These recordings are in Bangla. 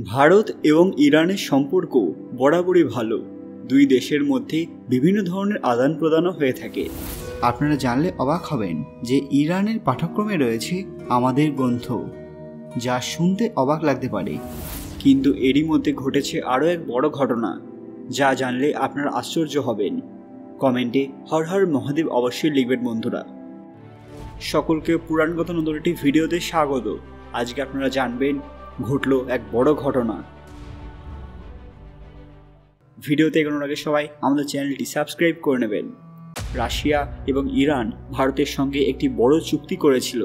ভারত এবং ইরানের সম্পর্ক বরাবরই ভালো। দুই দেশের মধ্যে বিভিন্ন ধরনের আদান প্রদানও হয়ে থাকে। আপনারা জানলে অবাক হবেন যে ইরানের পাঠ্যক্রমে রয়েছে আমাদের গ্রন্থ, যা শুনতে অবাক লাগতে পারে, কিন্তু এরই মধ্যে ঘটেছে আরও এক বড় ঘটনা, যা জানলে আপনারা আশ্চর্য হবেন। কমেন্টে হর হর মহাদেব অবশ্যই লিখবেন বন্ধুরা। সকলকে পুরাণগত নতুন একটি ভিডিওতে স্বাগত। আজকে আপনারা জানবেন ঘটল এক বড় ঘটনা। ভিডিওতে এগোনোর আগে সবাই আমাদের চ্যানেলটি সাবস্ক্রাইব করে নেবেন। রাশিয়া এবং ইরান ভারতের সঙ্গে একটি বড় চুক্তি করেছিল।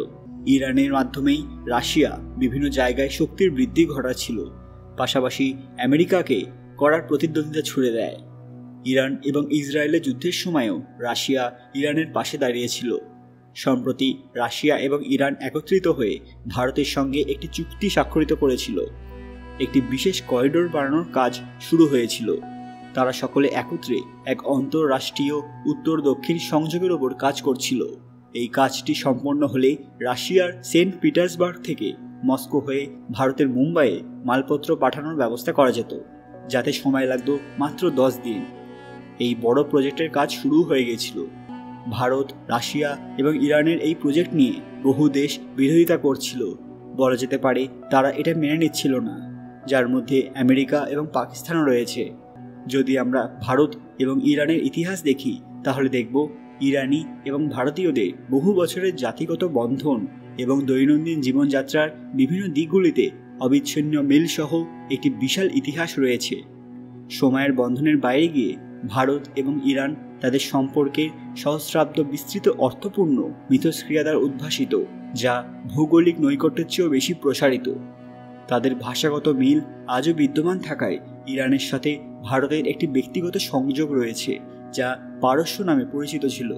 ইরানের মাধ্যমেই রাশিয়া বিভিন্ন জায়গায় শক্তির বৃদ্ধি ঘটাচ্ছিল, পাশাপাশি আমেরিকাকে কড়ার প্রতিদ্বন্দ্বিতা ছুড়ে দেয়। ইরান এবং ইসরায়েলের যুদ্ধের সময়ও রাশিয়া ইরানের পাশে দাঁড়িয়েছিল। সম্প্রতি রাশিয়া এবং ইরান একত্রিত হয়ে ভারতের সঙ্গে একটি চুক্তি স্বাক্ষরিত করেছিল। একটি বিশেষ করিডোর বানানোর কাজ শুরু হয়েছিল। তারা সকলে একত্রে এক আন্তঃরাষ্ট্রীয় উত্তর দক্ষিণ সংযোগের ওপর কাজ করছিল। এই কাজটি সম্পন্ন হলে রাশিয়ার সেন্ট পিটার্সবার্গ থেকে মস্কো হয়ে ভারতের মুম্বাইয়ে মালপত্র পাঠানোর ব্যবস্থা করা যেত, যাতে সময় লাগত মাত্র 10 দিন। এই বড় প্রজেক্টের কাজ শুরু হয়ে গেছিল। ভারত, রাশিয়া এবং ইরানের এই প্রজেক্ট নিয়ে বহু দেশ বিরোধিতা করছিল। বলা যেতে পারে তারা এটা মেনে নিচ্ছিল না, যার মধ্যে আমেরিকা এবং পাকিস্তানও রয়েছে। যদি আমরা ভারত এবং ইরানের ইতিহাস দেখি, তাহলে দেখব ইরানি এবং ভারতীয়দের বহু বছরের জাতিগত বন্ধন এবং দৈনন্দিন জীবনযাত্রার বিভিন্ন দিকগুলিতে অবিচ্ছিন্ন মিল সহ একটি বিশাল ইতিহাস রয়েছে। সময়ের বন্ধনের বাইরে গিয়ে ভারত এবং ইরান তাদের সম্পর্কের সহস্রাব্দ বিস্তৃত অর্থপূর্ণ মিথস্ক্রিয়া দ্বারা উদ্ভাসিত, যা ভৌগোলিক নৈকট্যের চেয়েও বেশি প্রসারিত। তাদের ভাষাগত মিল আজও বিদ্যমান থাকায় ইরানের সাথে ভারতের একটি ব্যক্তিগত সংযোগ রয়েছে, যা পারস্য নামে পরিচিত ছিল,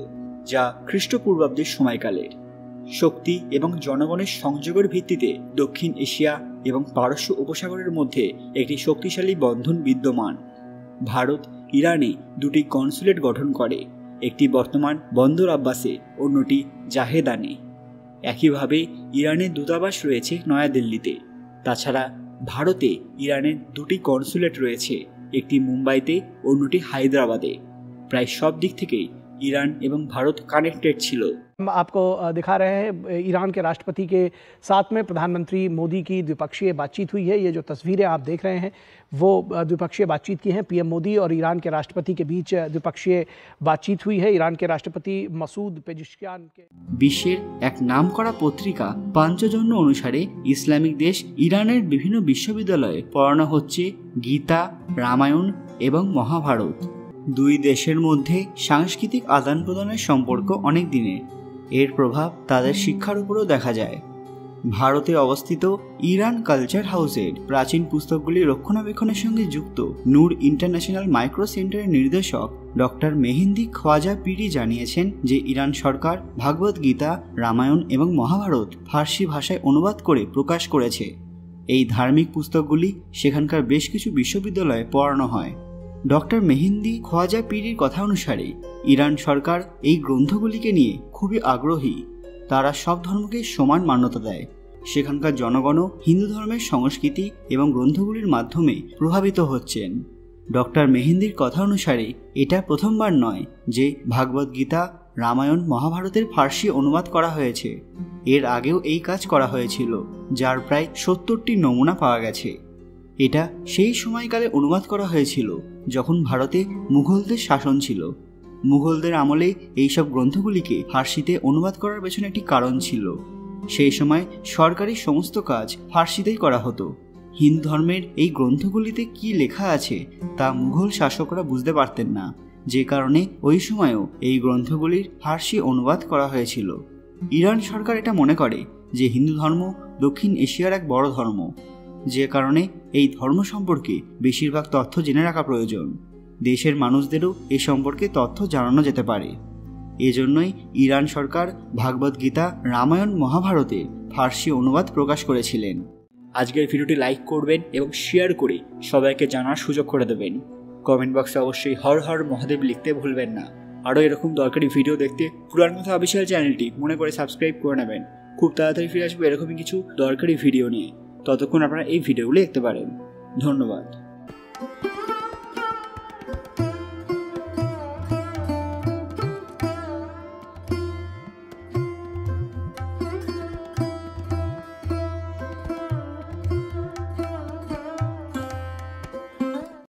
যা খ্রিস্টপূর্বাব্দের সময়কালের। শক্তি এবং জনগণের সংযোগের ভিত্তিতে দক্ষিণ এশিয়া এবং পারস্য উপসাগরের মধ্যে একটি শক্তিশালী বন্ধন বিদ্যমান। ভারত ইরানে দুটি কনসুলেট গঠন করে, একটি বর্তমান বন্দর আব্বাসে, অন্যটি জাহেদানে। একইভাবে ইরানের দূতাবাস রয়েছে নয়াদিল্লিতে। তাছাড়া ভারতে ইরানের দুটি কনসুলেট রয়েছে, একটি মুম্বাইতে, অন্যটি হায়দ্রাবাদে। প্রায় সব দিক থেকেই ईरान एवं भारत कनेक्टेड छिलो। हम आपको दिखा रहे हैं ईरान के राष्ट्रपति के साथ में प्रधानमंत्री मोदी की द्विपक्षीय बातचीत हुई है। ये जो तस्वीरें आप देख रहे हैं वो द्विपक्षीय बातचीत की हैं। पीएम मोदी और ईरान के राष्ट्रपति के बीच द्विपक्षीय बातचीत हुई है। ईरान के राष्ट्रपति मसूद पेजिशकियान के বিশ্বের এক নামকরা পত্রিকা পাঞ্চজন্য অনুসারে ইসলামিক দেশ ইরানের বিভিন্ন বিশ্ববিদ্যালয়ে পড়ানো হচ্ছে গীতা, রামায়ণ এবং মহাভারত। দুই দেশের মধ্যে সাংস্কৃতিক আদান প্রদানের সম্পর্ক অনেক দিনের। এর প্রভাব তাদের শিক্ষার উপরও দেখা যায়। ভারতে অবস্থিত ইরান কালচার হাউসের প্রাচীন পুস্তকগুলি রক্ষণাবেক্ষণের সঙ্গে যুক্ত নূর ইন্টারন্যাশনাল মাইক্রো সেন্টারের নির্দেশক ডক্টর মেহেন্দি খোয়াজা পিরি জানিয়েছেন যে ইরান সরকার ভাগবত গীতা, রামায়ণ এবং মহাভারত ফার্সি ভাষায় অনুবাদ করে প্রকাশ করেছে। এই ধার্মিক পুস্তকগুলি সেখানকার বেশ কিছু বিশ্ববিদ্যালয়ে পড়ানো হয়। ডক্টর মেহেন্দি খোয়াজা পিরির কথা অনুসারে ইরান সরকার এই গ্রন্থগুলিকে নিয়ে খুবই আগ্রহী। তারা সব ধর্মকে সমান মান্যতা দেয়। সেখানকার জনগণও হিন্দু ধর্মের সংস্কৃতি এবং গ্রন্থগুলির মাধ্যমে প্রভাবিত হচ্ছেন। ডক্টর মেহেন্দির কথা অনুসারে এটা প্রথমবার নয় যে ভাগবত গীতা, রামায়ণ, মহাভারতের ফার্সি অনুবাদ করা হয়েছে। এর আগেও এই কাজ করা হয়েছিল, যার প্রায় 70টি নমুনা পাওয়া গেছে। এটা সেই সময়কালে অনুবাদ করা হয়েছিল যখন ভারতে মুঘলদের শাসন ছিল। মুঘলদের আমলে এইসব গ্রন্থগুলিকে ফার্সিতে অনুবাদ করার পেছনে একটি কারণ ছিল। সেই সময় সরকারি সমস্ত কাজ ফার্সিতেই করা হতো। হিন্দু ধর্মের এই গ্রন্থগুলিতে কি লেখা আছে তা মুঘল শাসকরা বুঝতে পারতেন না, যে কারণে ওই সময়ও এই গ্রন্থগুলির ফার্সি অনুবাদ করা হয়েছিল। ইরান সরকার এটা মনে করে যে হিন্দু ধর্ম দক্ষিণ এশিয়ার এক বড় ধর্ম, যে কারণে এই ধর্ম সম্পর্কে বেশিরভাগ তথ্য জেনে রাখা প্রয়োজন। দেশের মানুষদেরও এ সম্পর্কে তথ্য জানানো যেতে পারে। এজন্যই ইরান সরকার ভাগবত গীতা, রামায়ণ, মহাভারতে ফার্সি অনুবাদ প্রকাশ করেছিলেন। আজকের ভিডিওটি লাইক করবেন এবং শেয়ার করে সবাইকে জানার সুযোগ করে দেবেন। কমেন্ট বক্সে অবশ্যই হর হর মহাদেব লিখতে ভুলবেন না। আরও এরকম দরকারি ভিডিও দেখতে পুরাণ কথা অফিসিয়াল চ্যানেলটি মনে করে সাবস্ক্রাইব করে নেবেন। খুব তাড়াতাড়ি ফিরে আসবো এরকমই কিছু দরকারি ভিডিও নিয়ে। ততক্ষণ আপনারা এই ভিডিওগুলো দেখতে পারেন। ধন্যবাদ।